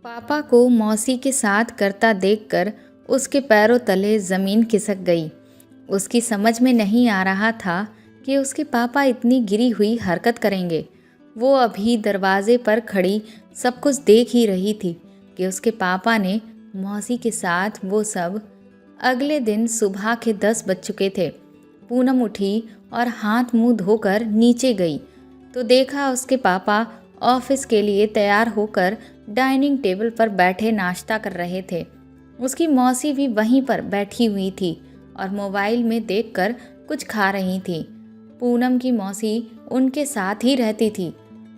पापा को मौसी के साथ करता देखकर उसके पैरों तले ज़मीन खिसक गई। उसकी समझ में नहीं आ रहा था कि उसके पापा इतनी गिरी हुई हरकत करेंगे। वो अभी दरवाजे पर खड़ी सब कुछ देख ही रही थी कि उसके पापा ने मौसी के साथ वो सब। अगले दिन सुबह के 10 बज चुके थे। पूनम उठी और हाथ मुंह धोकर नीचे गई तो देखा उसके पापा ऑफिस के लिए तैयार होकर डाइनिंग टेबल पर बैठे नाश्ता कर रहे थे। उसकी मौसी भी वहीं पर बैठी हुई थी और मोबाइल में देखकर कुछ खा रही थी। पूनम की मौसी उनके साथ ही रहती थी।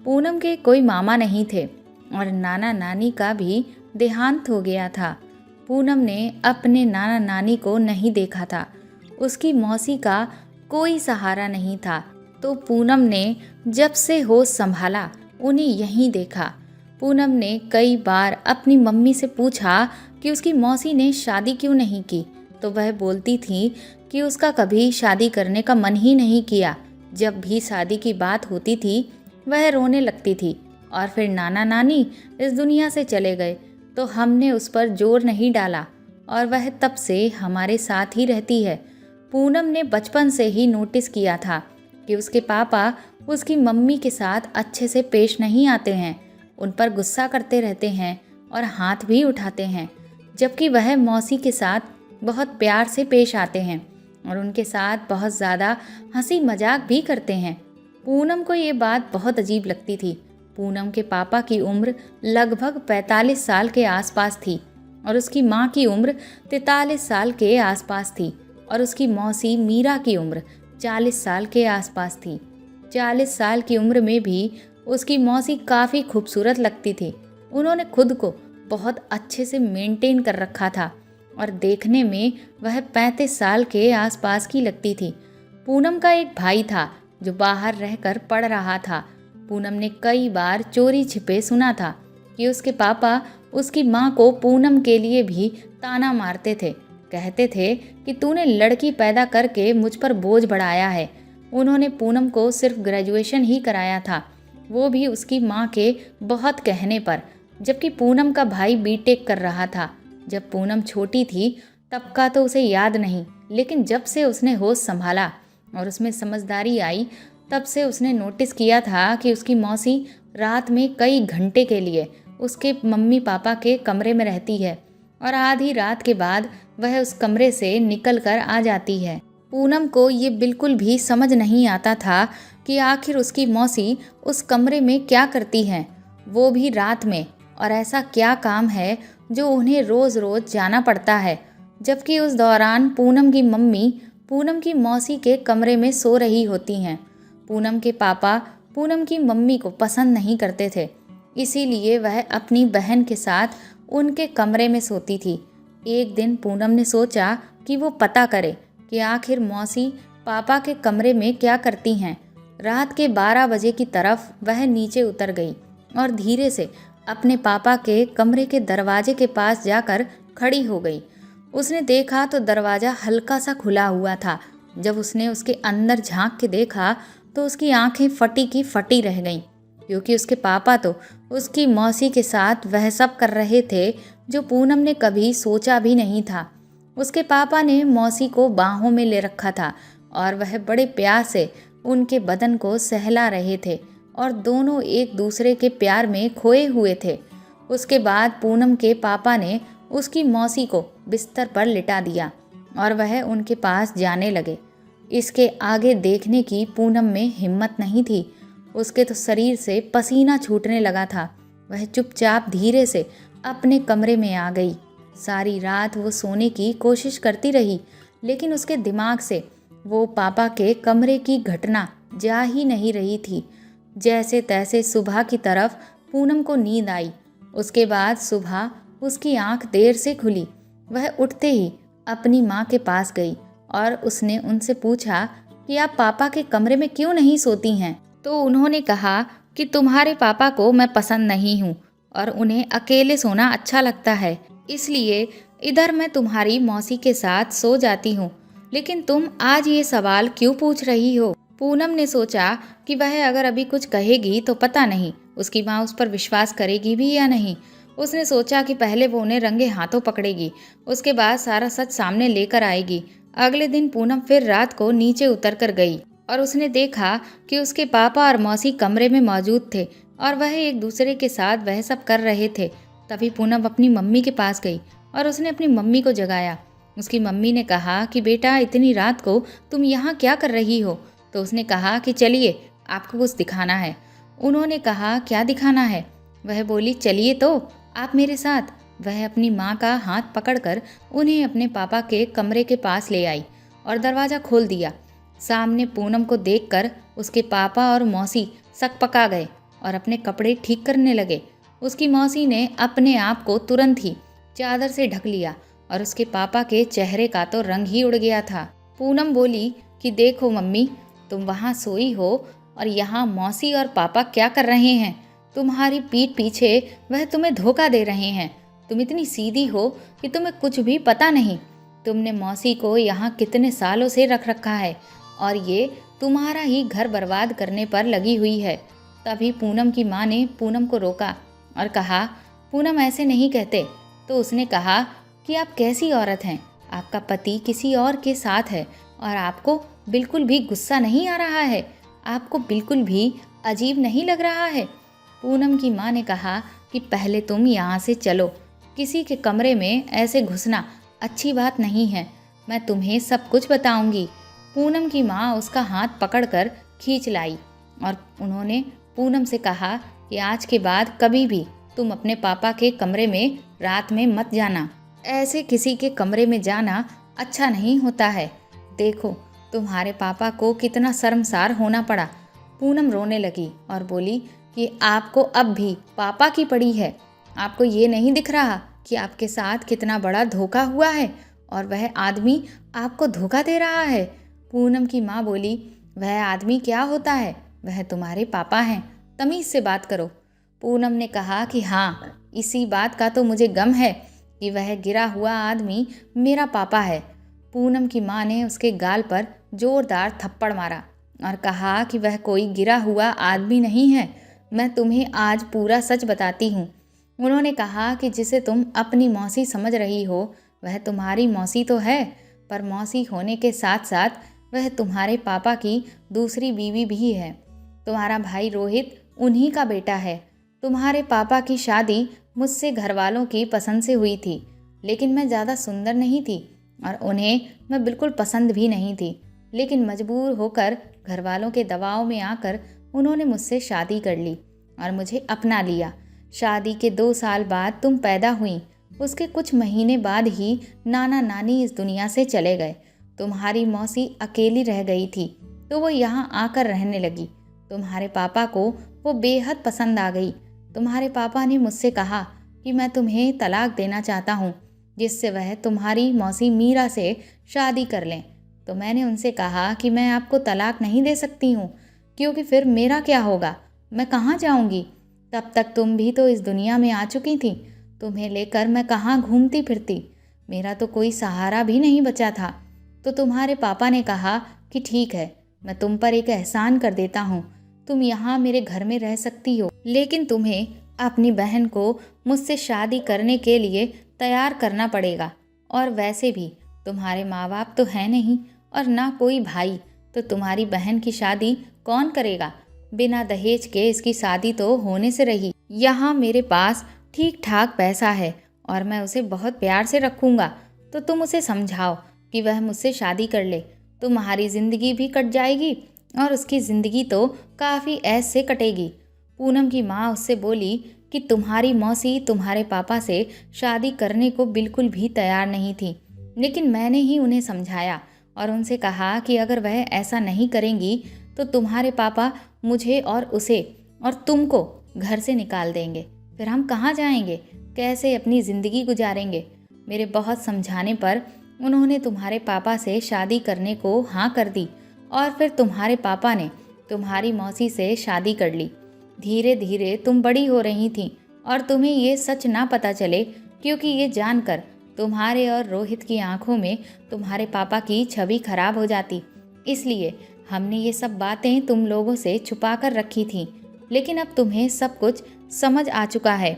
पूनम के कोई मामा नहीं थे और नाना नानी का भी देहांत हो गया था। पूनम ने अपने नाना नानी को नहीं देखा था। उसकी मौसी का कोई सहारा नहीं था, तो पूनम ने जब से होश संभाला उन्हें यहीं देखा। पूनम ने कई बार अपनी मम्मी से पूछा कि उसकी मौसी ने शादी क्यों नहीं की, तो वह बोलती थी कि उसका कभी शादी करने का मन ही नहीं किया। जब भी शादी की बात होती थी वह रोने लगती थी और फिर नाना नानी इस दुनिया से चले गए तो हमने उस पर जोर नहीं डाला और वह तब से हमारे साथ ही रहती है। पूनम ने बचपन से ही नोटिस किया था कि उसके पापा उसकी मम्मी के साथ अच्छे से पेश नहीं आते हैं, उन पर गुस्सा करते रहते हैं और हाथ भी उठाते हैं, जबकि वह मौसी के साथ बहुत प्यार से पेश आते हैं और उनके साथ बहुत ज़्यादा हंसी मजाक भी करते हैं। पूनम को ये बात बहुत अजीब लगती थी। पूनम के पापा की उम्र लगभग 45 साल के आसपास थी और उसकी माँ की उम्र 43 साल के आसपास थी और उसकी मौसी मीरा की उम्र 40 साल के आसपास थी। 40 साल की उम्र में भी उसकी मौसी काफ़ी खूबसूरत लगती थी। उन्होंने खुद को बहुत अच्छे से मेंटेन कर रखा था और देखने में वह 35 साल के आसपास की लगती थी। पूनम का एक भाई था जो बाहर रहकर पढ़ रहा था। पूनम ने कई बार चोरी छिपे सुना था कि उसके पापा उसकी माँ को पूनम के लिए भी ताना मारते थे। कहते थे कि तूने लड़की पैदा करके मुझ पर बोझ बढ़ाया है। उन्होंने पूनम को सिर्फ ग्रेजुएशन ही कराया था, वो भी उसकी माँ के बहुत कहने पर, जबकि पूनम का भाई बीटेक कर रहा था। जब पूनम छोटी थी तब का तो उसे याद नहीं, लेकिन जब से उसने होश संभाला और उसमें समझदारी आई तब से उसने नोटिस किया था कि उसकी मौसी रात में कई घंटे के लिए उसके मम्मी पापा के कमरे में रहती है और आधी रात के बाद वह उस कमरे से निकल कर आ जाती है। पूनम को ये बिल्कुल भी समझ नहीं आता था कि आखिर उसकी मौसी उस कमरे में क्या करती हैं, वो भी रात में, और ऐसा क्या काम है जो उन्हें रोज़ रोज़ जाना पड़ता है। जबकि उस दौरान पूनम की मम्मी पूनम की मौसी के कमरे में सो रही होती हैं। पूनम के पापा पूनम की मम्मी को पसंद नहीं करते थे, इसीलिए वह अपनी बहन के साथ उनके कमरे में सोती थी। एक दिन पूनम ने सोचा कि वो पता करे कि आखिर मौसी पापा के कमरे में क्या करती हैं। रात के 12 बजे की तरफ वह नीचे उतर गई और धीरे से अपने पापा के कमरे के दरवाजे के पास जाकर खड़ी हो गई। उसने देखा तो दरवाज़ा हल्का सा खुला हुआ था। जब उसने उसके अंदर झांक के देखा तो उसकी आंखें फटी की फटी रह गईं, क्योंकि उसके पापा तो उसकी मौसी के साथ वह सब कर रहे थे जो पूनम ने कभी सोचा भी नहीं था। उसके पापा ने मौसी को बाहों में ले रखा था और वह बड़े प्यार से उनके बदन को सहला रहे थे और दोनों एक दूसरे के प्यार में खोए हुए थे। उसके बाद पूनम के पापा ने उसकी मौसी को बिस्तर पर लिटा दिया और वह उनके पास जाने लगे। इसके आगे देखने की पूनम में हिम्मत नहीं थी। उसके तो शरीर से पसीना छूटने लगा था। वह चुपचाप धीरे से अपने कमरे में आ गई। सारी रात वो सोने की कोशिश करती रही, लेकिन उसके दिमाग से वो पापा के कमरे की घटना जा ही नहीं रही थी। जैसे तैसे सुबह की तरफ पूनम को नींद आई। उसके बाद सुबह उसकी आंख देर से खुली। वह उठते ही अपनी माँ के पास गई और उसने उनसे पूछा कि आप पापा के कमरे में क्यों नहीं सोती हैं। तो उन्होंने कहा कि तुम्हारे पापा को मैं पसंद नहीं हूँ और उन्हें अकेले सोना अच्छा लगता है, इसलिए इधर मैं तुम्हारी मौसी के साथ सो जाती हूँ। लेकिन तुम आज ये सवाल क्यों पूछ रही हो? पूनम ने सोचा कि वह अगर अभी कुछ कहेगी तो पता नहीं उसकी माँ उस पर विश्वास करेगी भी या नहीं। उसने सोचा कि पहले वो उन्हें रंगे हाथों पकड़ेगी, उसके बाद सारा सच सामने लेकर आएगी। अगले दिन पूनम फिर रात को नीचे उतर कर गई और उसने देखा कि उसके पापा और मौसी कमरे में मौजूद थे और वह एक दूसरे के साथ वह सब कर रहे थे। तभी पूनम अपनी मम्मी के पास गई और उसने अपनी मम्मी को जगाया। उसकी मम्मी ने कहा कि बेटा, इतनी रात को तुम यहाँ क्या कर रही हो? तो उसने कहा कि चलिए, आपको कुछ दिखाना है। उन्होंने कहा, क्या दिखाना है? वह बोली, चलिए तो आप मेरे साथ। वह अपनी माँ का हाथ पकड़कर उन्हें अपने पापा के कमरे के पास ले आई और दरवाज़ा खोल दिया। सामने पूनम को देखकर उसके पापा और मौसी सकपका गए और अपने कपड़े ठीक करने लगे। उसकी मौसी ने अपने आप को तुरंत ही चादर से ढक लिया और उसके पापा के चेहरे का तो रंग ही उड़ गया था। पूनम बोली कि देखो मम्मी, तुम वहाँ सोई हो और यहाँ मौसी और पापा क्या कर रहे हैं? तुम्हारी पीठ पीछे वह तुम्हें धोखा दे रहे हैं। तुम इतनी सीधी हो कि तुम्हें कुछ भी पता नहीं। तुमने मौसी को यहाँ कितने सालों से रख रखा है और ये तुम्हारा ही घर बर्बाद करने पर लगी हुई है। तभी पूनम की माँ ने पूनम को रोका और कहा, पूनम ऐसे नहीं कहते। तो उसने कहा कि आप कैसी औरत हैं? आपका पति किसी और के साथ है और आपको बिल्कुल भी गुस्सा नहीं आ रहा है? आपको बिल्कुल भी अजीब नहीं लग रहा है? पूनम की माँ ने कहा कि पहले तुम यहाँ से चलो। किसी के कमरे में ऐसे घुसना अच्छी बात नहीं है। मैं तुम्हें सब कुछ बताऊंगी। पूनम की माँ उसका हाथ पकड़कर खींच लाई और उन्होंने पूनम से कहा कि आज के बाद कभी भी तुम अपने पापा के कमरे में रात में मत जाना। ऐसे किसी के कमरे में जाना अच्छा नहीं होता है। देखो, तुम्हारे पापा को कितना शर्मसार होना पड़ा। पूनम रोने लगी और बोली कि आपको अब भी पापा की पड़ी है। आपको ये नहीं दिख रहा कि आपके साथ कितना बड़ा धोखा हुआ है और वह आदमी आपको धोखा दे रहा है। पूनम की माँ बोली, वह आदमी क्या होता है? वह तुम्हारे पापा हैं, तमीज़ से बात करो। पूनम ने कहा कि हाँ, इसी बात का तो मुझे गम है कि वह गिरा हुआ आदमी मेरा पापा है। पूनम की माँ ने उसके गाल पर जोरदार थप्पड़ मारा और कहा कि वह कोई गिरा हुआ आदमी नहीं है। मैं तुम्हें आज पूरा सच बताती हूँ। उन्होंने कहा कि जिसे तुम अपनी मौसी समझ रही हो वह तुम्हारी मौसी तो है, पर मौसी होने के साथ साथ वह तुम्हारे पापा की दूसरी बीवी भी है। तुम्हारा भाई रोहित उन्हीं का बेटा है। तुम्हारे पापा की शादी मुझसे घर वालों की पसंद से हुई थी, लेकिन मैं ज़्यादा सुंदर नहीं थी और उन्हें मैं बिल्कुल पसंद भी नहीं थी। लेकिन मजबूर होकर घर वालों के दबाव में आकर उन्होंने मुझसे शादी कर ली और मुझे अपना लिया। शादी के 2 साल बाद तुम पैदा हुई। उसके कुछ महीने बाद ही नाना नानी इस दुनिया से चले गए। तुम्हारी मौसी अकेली रह गई थी तो वो यहाँ आकर रहने लगी। तुम्हारे पापा को वो बेहद पसंद आ गई। तुम्हारे पापा ने मुझसे कहा कि मैं तुम्हें तलाक देना चाहता हूँ, जिससे वह तुम्हारी मौसी मीरा से शादी कर लें। तो मैंने उनसे कहा कि मैं आपको तलाक नहीं दे सकती हूँ, क्योंकि फिर मेरा क्या होगा? मैं कहाँ जाऊँगी? तब तक तुम भी तो इस दुनिया में आ चुकी थी। तुम्हें लेकर मैं कहाँ घूमती फिरती? मेरा तो कोई सहारा भी नहीं बचा था। तो तुम्हारे पापा ने कहा कि ठीक है, मैं तुम पर एक एहसान कर देता हूँ। तुम यहाँ मेरे घर में रह सकती हो, लेकिन तुम्हें अपनी बहन को मुझसे शादी करने के लिए तैयार करना पड़ेगा। और वैसे भी तुम्हारे माँ बाप तो हैं नहीं और ना कोई भाई, तो तुम्हारी बहन की शादी कौन करेगा? बिना दहेज के इसकी शादी तो होने से रही। यहाँ मेरे पास ठीक ठाक पैसा है और मैं उसे बहुत प्यार से रखूँगा। तो तुम उसे समझाओ कि वह मुझसे शादी कर ले। तुम्हारी ज़िंदगी भी कट जाएगी और उसकी ज़िंदगी तो काफ़ी ऐश से कटेगी। पूनम की माँ उससे बोली कि तुम्हारी मौसी तुम्हारे पापा से शादी करने को बिल्कुल भी तैयार नहीं थी, लेकिन मैंने ही उन्हें समझाया और उनसे कहा कि अगर वह ऐसा नहीं करेंगी तो तुम्हारे पापा मुझे और उसे और तुमको घर से निकाल देंगे। फिर हम कहाँ जाएंगे? कैसे अपनी ज़िंदगी गुजारेंगे? मेरे बहुत समझाने पर उन्होंने तुम्हारे पापा से शादी करने को हाँ कर दी और फिर तुम्हारे पापा ने तुम्हारी मौसी से शादी कर ली। धीरे धीरे तुम बड़ी हो रही थी और तुम्हें ये सच ना पता चले, क्योंकि ये जानकर तुम्हारे और रोहित की आंखों में तुम्हारे पापा की छवि खराब हो जाती। इसलिए हमने ये सब बातें तुम लोगों से छुपा कर रखी थी, लेकिन अब तुम्हें सब कुछ समझ आ चुका है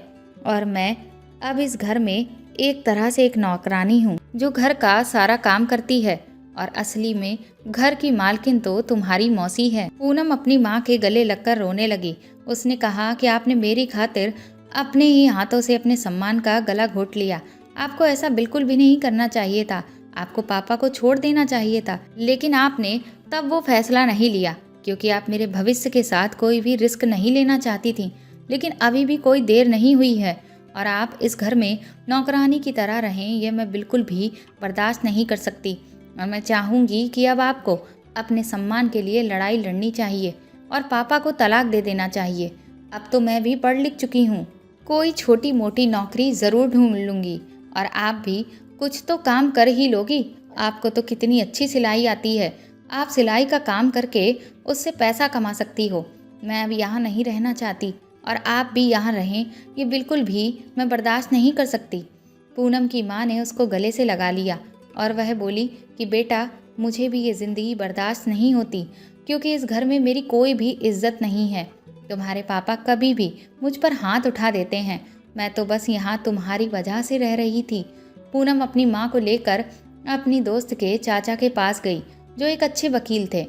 और मैं अब इस घर में एक तरह से एक नौकरानी हूँ जो घर का सारा काम करती है, और असली में घर की मालकिन तो तुम्हारी मौसी है। पूनम अपनी माँ के गले लगकर रोने लगी। उसने कहा कि आपने मेरी खातिर अपने ही हाथों से अपने सम्मान का गला घोट लिया। आपको ऐसा बिल्कुल भी नहीं करना चाहिए था। आपको पापा को छोड़ देना चाहिए था, लेकिन आपने तब वो फैसला नहीं लिया क्योंकि आप मेरे भविष्य के साथ कोई भी रिस्क नहीं लेना चाहती थी। लेकिन अभी भी कोई देर नहीं हुई है और आप इस घर में नौकरानी की तरह रहें, यह मैं बिल्कुल भी बर्दाश्त नहीं कर सकती। और मैं चाहूँगी कि अब आपको अपने सम्मान के लिए लड़ाई लड़नी चाहिए और पापा को तलाक दे देना चाहिए। अब तो मैं भी पढ़ लिख चुकी हूँ, कोई छोटी मोटी नौकरी ज़रूर ढूंढ लूँगी और आप भी कुछ तो काम कर ही लोगी। आपको तो कितनी अच्छी सिलाई आती है, आप सिलाई का काम करके उससे पैसा कमा सकती हो। मैं अब यहाँ नहीं रहना चाहती और आप भी यहाँ रहें, ये बिल्कुल भी मैं बर्दाश्त नहीं कर सकती। पूनम की माँ ने उसको गले से लगा लिया और वह बोली कि बेटा, मुझे भी ये ज़िंदगी बर्दाश्त नहीं होती क्योंकि इस घर में मेरी कोई भी इज्जत नहीं है। तुम्हारे पापा कभी भी मुझ पर हाथ उठा देते हैं। मैं तो बस यहाँ तुम्हारी वजह से रह रही थी। पूनम अपनी माँ को लेकर अपनी दोस्त के चाचा के पास गई जो एक अच्छे वकील थे।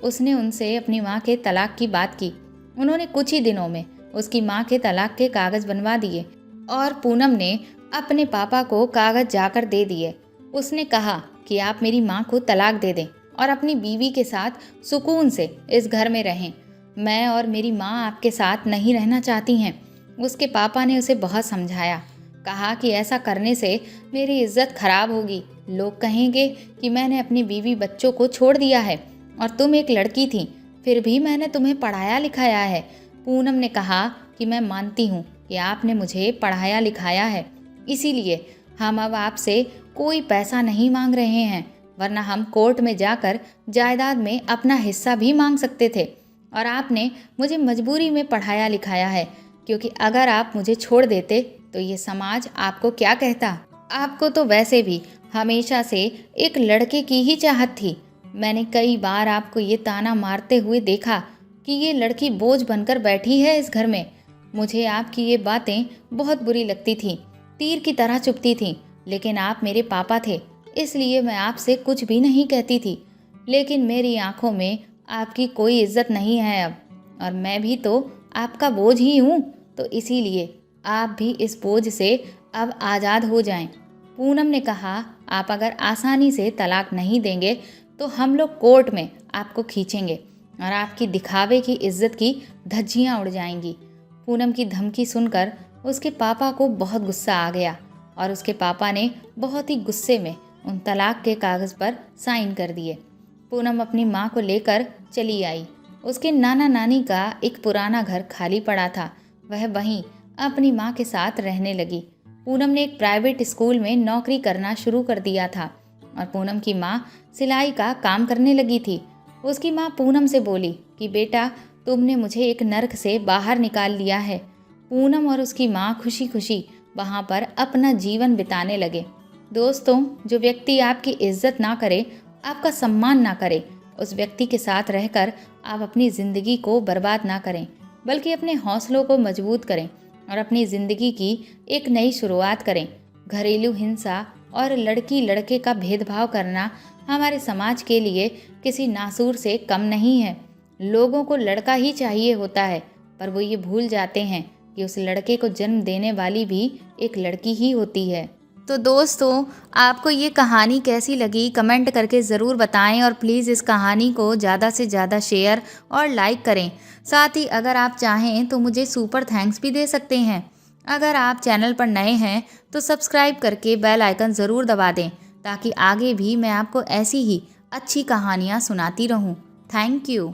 उसने उनसे अपनी माँ के तलाक की बात की। उन्होंने कुछ ही दिनों में उसकी माँ के तलाक के कागज़ बनवा दिए और पूनम ने अपने पापा को कागज़ जाकर दे दिए। उसने कहा कि आप मेरी माँ को तलाक दे दें और अपनी बीवी के साथ सुकून से इस घर में रहें। मैं और मेरी माँ आपके साथ नहीं रहना चाहती हैं। उसके पापा ने उसे बहुत समझाया, कहा कि ऐसा करने से मेरी इज्जत खराब होगी। लोग कहेंगे कि मैंने अपनी बीवी बच्चों को छोड़ दिया है और तुम एक लड़की थी, फिर भी मैंने तुम्हें पढ़ाया लिखाया है। पूनम ने कहा कि मैं मानती हूँ कि आपने मुझे पढ़ाया लिखाया है, इसीलिए हम अब आपसे कोई पैसा नहीं मांग रहे हैं, वरना हम कोर्ट में जाकर जायदाद में अपना हिस्सा भी मांग सकते थे। और आपने मुझे मजबूरी में पढ़ाया लिखाया है, क्योंकि अगर आप मुझे छोड़ देते तो ये समाज आपको क्या कहता। आपको तो वैसे भी हमेशा से एक लड़के की ही चाहत थी। मैंने कई बार आपको ये ताना मारते हुए देखा कि ये लड़की बोझ बनकर बैठी है इस घर में। मुझे आपकी ये बातें बहुत बुरी लगती थीं, तीर की तरह चुभती थीं, लेकिन आप मेरे पापा थे, इसलिए मैं आपसे कुछ भी नहीं कहती थी। लेकिन मेरी आंखों में आपकी कोई इज्जत नहीं है अब, और मैं भी तो आपका बोझ ही हूँ, तो इसीलिए आप भी इस बोझ से अब आज़ाद हो जाएं। पूनम ने कहा, आप अगर आसानी से तलाक नहीं देंगे तो हम लोग कोर्ट में आपको खींचेंगे और आपकी दिखावे की इज्जत की धज्जियाँ उड़ जाएंगी। पूनम की धमकी सुनकर उसके पापा को बहुत गुस्सा आ गया और उसके पापा ने बहुत ही गुस्से में उन तलाक के कागज़ पर साइन कर दिए। पूनम अपनी माँ को लेकर चली आई। उसके नाना नानी का एक पुराना घर खाली पड़ा था, वह वहीं अपनी माँ के साथ रहने लगी। पूनम ने एक प्राइवेट स्कूल में नौकरी करना शुरू कर दिया था और पूनम की माँ सिलाई का काम करने लगी थी। उसकी माँ पूनम से बोली कि बेटा, तुमने मुझे एक नर्क से बाहर निकाल लिया है। पूनम और उसकी माँ खुशी खुशी वहाँ पर अपना जीवन बिताने लगे। दोस्तों, जो व्यक्ति आपकी इज्जत ना करे, आपका सम्मान ना करे, उस व्यक्ति के साथ रहकर आप अपनी ज़िंदगी को बर्बाद ना करें, बल्कि अपने हौसलों को मजबूत करें और अपनी ज़िंदगी की एक नई शुरुआत करें। घरेलू हिंसा और लड़की लड़के का भेदभाव करना हमारे समाज के लिए किसी नासूर से कम नहीं है। लोगों को लड़का ही चाहिए होता है, पर वो ये भूल जाते हैं कि उस लड़के को जन्म देने वाली भी एक लड़की ही होती है। तो दोस्तों, आपको ये कहानी कैसी लगी कमेंट करके ज़रूर बताएं और प्लीज़ इस कहानी को ज़्यादा से ज़्यादा शेयर और लाइक करें। साथ ही अगर आप चाहें तो मुझे सुपर थैंक्स भी दे सकते हैं। अगर आप चैनल पर नए हैं तो सब्सक्राइब करके बेल आइकन ज़रूर दबा दें, ताकि आगे भी मैं आपको ऐसी ही अच्छी कहानियाँ सुनाती रहूँ। Thank you.